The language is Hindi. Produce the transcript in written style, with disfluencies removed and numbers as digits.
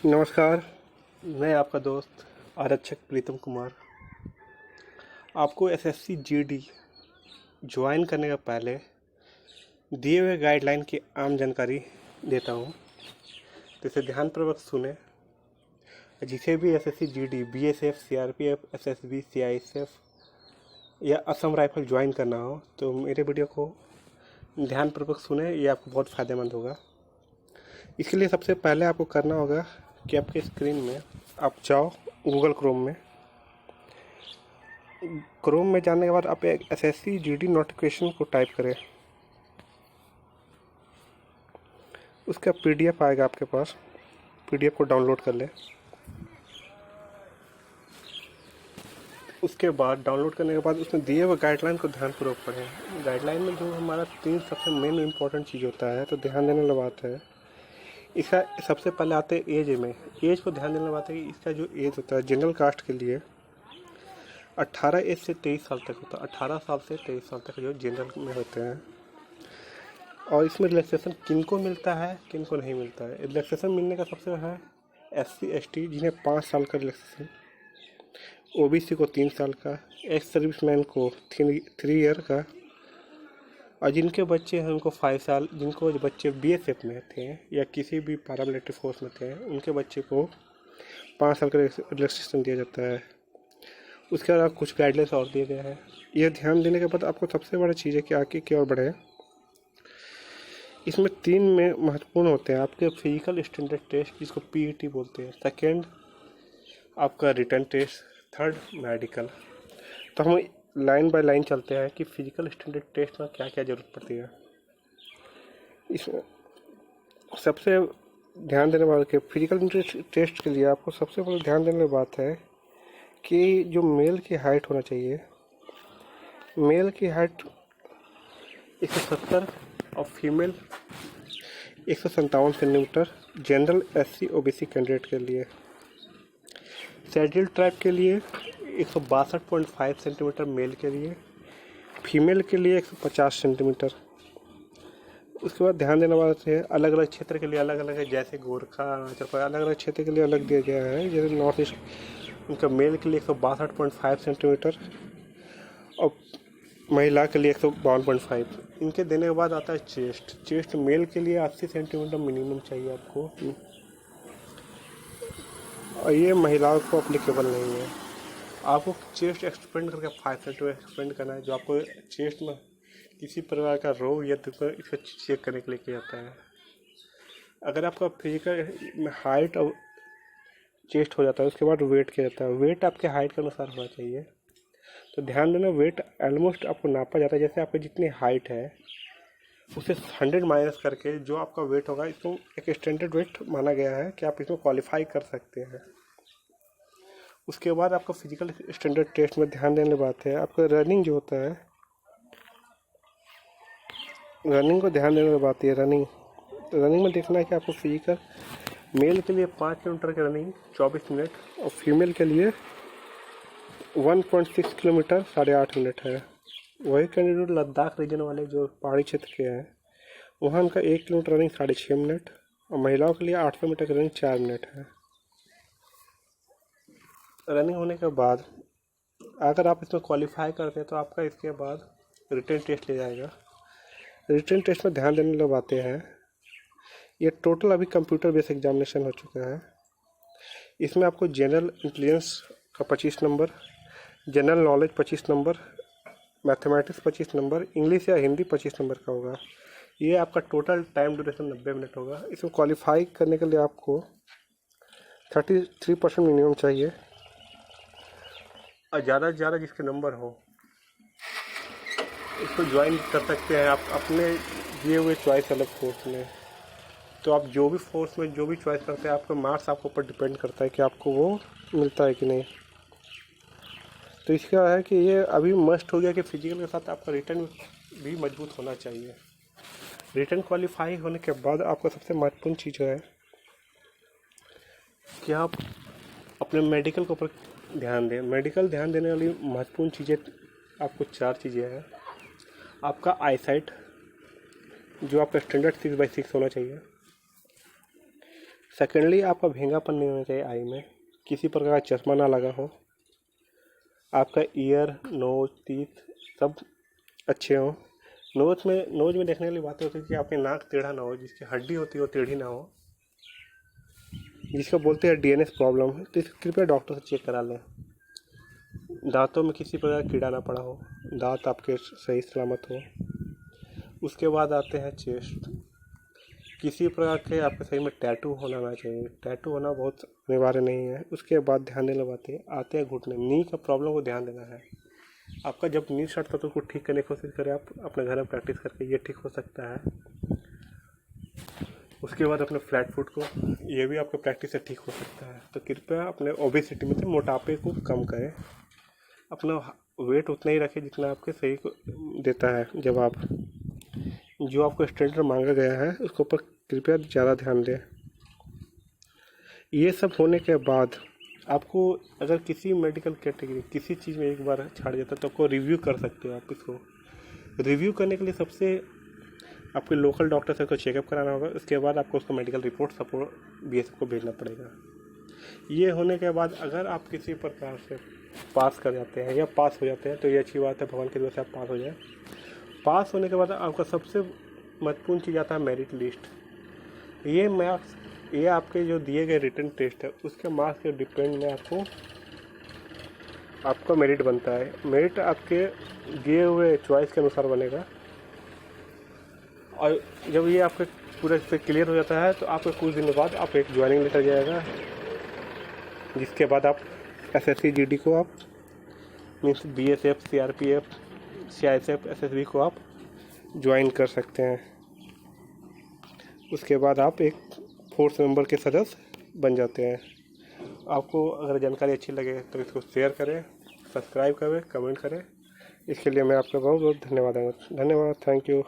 नमस्कार। मैं आपका दोस्त आरक्षक प्रीतम कुमार आपको एसएससी जीडी ज्वाइन करने का पहले दिए हुए गाइडलाइन की आम जानकारी देता हूँ, तो इसे ध्यानपूर्वक सुने। जिसे भी SSC GD BSF CRPF SSB CISF या असम राइफल ज्वाइन करना हो तो मेरे वीडियो को ध्यानपूर्वक सुने, ये आपको बहुत फ़ायदेमंद होगा। इसके लिए सबसे पहले आपको करना होगा कि आपके स्क्रीन में आप जाओ गूगल क्रोम में जाने के बाद आप एक एसएससी जीडी नोटिफिकेशन को टाइप करें। उसका पीडीएफ आएगा आपके पास, पीडीएफ को डाउनलोड कर लें। उसके बाद डाउनलोड करने के बाद उसमें दिए हुए गाइडलाइन को ध्यानपूर्वक पढ़ें। गाइडलाइन में जो हमारा 3 सबसे मेन इम्पोर्टेंट चीज़ होता है, तो ध्यान देने वाली बात है इसका। सबसे पहले आते हैं एज में। एज को ध्यान देने वाली बात है कि इसका जो एज होता है जनरल कास्ट के लिए 18 एज से 23 साल तक होता है। 18 साल से 23 साल तक जो जनरल में होते हैं। और इसमें रिलैक्सेशन किन को मिलता है, किन को नहीं मिलता है। रिलैक्सेशन मिलने का सबसे है एससी एसटी, जिन्हें 5 साल का रिलैक्सेशन, ओबीसी को 3 साल का, एक्स सर्विसमैन को 3 ईयर का, और जिनके बच्चे हैं उनको 5 साल। जिनको बच्चे बीएसएफ में थे या किसी भी पैरामिलिट्री फोर्स में थे, उनके बच्चे को 5 साल का रिलैक्सेशन दिया जाता है। उसके अलावा कुछ गाइडलाइंस और दिए गए हैं। यह ध्यान देने के बाद आपको सबसे बड़ी चीज़ है कि आगे की ओर बढ़े। इसमें 3 में महत्वपूर्ण होते हैं आपके फिजिकल स्टैंडर्ड टेस्ट, जिसको पीईटी बोलते हैं, सेकेंड आपका रिटन टेस्ट, थर्ड मेडिकल। तो हम लाइन बाय लाइन चलते हैं कि फिजिकल स्टैंडर्ड टेस्ट में क्या क्या ज़रूरत पड़ती है। इसमें सबसे ध्यान देने वाले के फिजिकल टेस्ट के लिए आपको सबसे पहले ध्यान देने वाली बात है कि जो मेल की हाइट होना चाहिए, मेल की हाइट 170 और female 157 centimetre general SC OBC candidate के लिए। शेड्यूल्ड ट्राइब के लिए 162.5 सेंटीमीटर मेल के लिए, फीमेल के लिए 150 सेंटीमीटर। उसके बाद ध्यान देने वाला है अलग अलग क्षेत्र के लिए अलग अलग है, जैसे गोरखा अलग अलग क्षेत्र के लिए अलग दिया गया है। जैसे नॉर्थ ईस्ट, उनका मेल के लिए 162.5 सेंटीमीटर और महिला के लिए 152.5। इनके देने के बाद आता है चेस्ट मेल के लिए 80 सेंटीमीटर मिनिमम चाहिए आपको, और ये महिलाओं को अप्लीकेबल नहीं है। आपको चेस्ट एक्सपेंड करके 5 सेंटीमीटर एक्सपेंड करना है, जो आपको चेस्ट में किसी प्रकार का रोग या तो इसको चेक करने के लिए किया जाता है। अगर आपका फिजिकल हाइट और चेस्ट हो जाता है, उसके बाद वेट किया जाता है। वेट आपके हाइट के अनुसार होना चाहिए। तो ध्यान देना, वेट ऑलमोस्ट आपको नापा जाता है जैसे आपकी जितनी हाइट है उसे 100 माइनस करके जो आपका वेट होगा, इसको एक स्टैंडर्ड वेट माना गया है कि आप इसमें क्वालिफाई कर सकते हैं। उसके बाद आपका फिजिकल स्टैंडर्ड टेस्ट में ध्यान देने बात है आपका रनिंग जो होता है, रनिंग को ध्यान देने की बात है। रनिंग में देखना है कि आपको फिजिकल मेल के लिए 5 किलोमीटर की रनिंग 24 मिनट और फीमेल के लिए 1.6 किलोमीटर 8.5 मिनट है। वही कैंडिडेट लद्दाख रीजन वाले जो पहाड़ी क्षेत्र के हैं, वहाँ उनका 1 किलोमीटर रनिंग 6.5 मिनट और महिलाओं के लिए 800 मीटर की रनिंग 4 मिनट है। रनिंग होने के बाद अगर आप इसमें क्वालिफाई करते हैं तो आपका इसके बाद रिटन टेस्ट ले जाएगा। रिटन टेस्ट में ध्यान देने वाली बातें हैं, ये टोटल अभी कंप्यूटर बेस्ड एग्जामिनेशन हो चुका है। इसमें आपको जनरल इंटेलिजेंस का 25 number, general knowledge 25 number, mathematics 25 number, English या हिंदी 25 नंबर का होगा। ये आपका टोटल टाइम ड्यूरेशन 90 मिनट होगा। इसमें क्वालिफाई करने के लिए आपको 33% मिनिमम चाहिए और ज़्यादा से ज़्यादा जिसके नंबर हो इसको ज्वाइन कर सकते हैं आप अपने दिए हुए चॉइस अलग फोर्स में। तो आप जो भी फोर्स में जो भी चॉइस करते हैं, आपका मार्क्स आपके ऊपर डिपेंड करता है कि आपको वो मिलता है कि नहीं। तो इसका है कि ये अभी मस्ट हो गया कि फिजिकल के साथ आपका रिटर्न भी मजबूत होना चाहिए। रिटर्न क्वालिफाई होने के बाद आपका सबसे महत्वपूर्ण चीज़ है कि आप अपने मेडिकल के ऊपर ध्यान दें। मेडिकल ध्यान देने वाली महत्वपूर्ण चीज़ें आपको 4 चीज़ें हैं। आपका आईसाइट जो आपका स्टैंडर्ड 6/6 होना चाहिए। सेकेंडली आपका भेंगापन नहीं होना चाहिए आई में, किसी प्रकार का चश्मा ना लगा हो, आपका ईयर नोज टीथ सब अच्छे हों। नोज में देखने वाली बातें होती है कि आपकी नाक टेढ़ा ना हो, जिसकी हड्डी होती है वो टेढ़ी ना हो, जिसको बोलते हैं डीएनएस प्रॉब्लम है, तो इसे कृपया डॉक्टर से चेक करा लें। दांतों में किसी प्रकार कीड़ा ना पड़ा हो, दांत आपके सही सलामत हो। उसके बाद आते हैं चेस्ट, किसी प्रकार के आपके शरीर में टैटू होना ना चाहिए, टैटू होना बहुत अनिवार्य नहीं है। उसके बाद ध्यान देने वाले आते हैं घुटने, नी का प्रॉब्लम को ध्यान देना है। आपका जब नी सटता तो उसको ठीक करने की कोशिश करें, आप अपने घर में प्रैक्टिस करके, ये ठीक हो सकता है। उसके बाद अपने फ्लैट फुट को, ये भी आपका प्रैक्टिस से ठीक हो सकता है। तो कृपया अपने ओबेसिटी में से मोटापे को कम करें, अपना वेट उतना ही रखें जितना आपके सही को देता है। जब आप जो आपको स्टैंडर्ड मांगा गया है उसके ऊपर कृपया ज़्यादा ध्यान दें। ये सब होने के बाद आपको अगर किसी मेडिकल कैटेगरी किसी चीज़ में एक बार छाड़ जाता है तो आपको रिव्यू कर सकते हो। आप इसको रिव्यू करने के लिए सबसे आपके लोकल डॉक्टर से उसको चेकअप कराना होगा। उसके बाद आपको उसका मेडिकल रिपोर्ट सपोर्ट बीएसएफ को भेजना पड़ेगा। ये होने के बाद अगर आप किसी प्रकार से पास कर जाते हैं या पास हो जाते हैं तो ये अच्छी बात है, भगवान की दुआ से आप पास हो जाए। पास होने के बाद आपका सबसे महत्वपूर्ण चीज़ आता है मेरिट लिस्ट। ये मार्क्स, ये आपके जो दिए गए रिटन टेस्ट है उसके मार्क्स के डिपेंड में आपका मेरिट बनता है। मेरिट आपके दिए हुए चॉइस के अनुसार बनेगा, और जब ये आपके पूरा से क्लियर हो जाता है तो आपको कुछ दिनों बाद आप एक ज्वाइनिंग लेटर जाएगा, जिसके बाद आप एसएससी जीडी को आप means BSF CRPF CISF SSB को आप ज्वाइन कर सकते हैं। उसके बाद आप एक फोर्स मेंबर के सदस्य बन जाते हैं। आपको अगर जानकारी अच्छी लगे तो इसको शेयर करें, सब्सक्राइब करें, कमेंट करें। इसके लिए मैं आपका बहुत बहुत धन्यवाद, थैंक यू।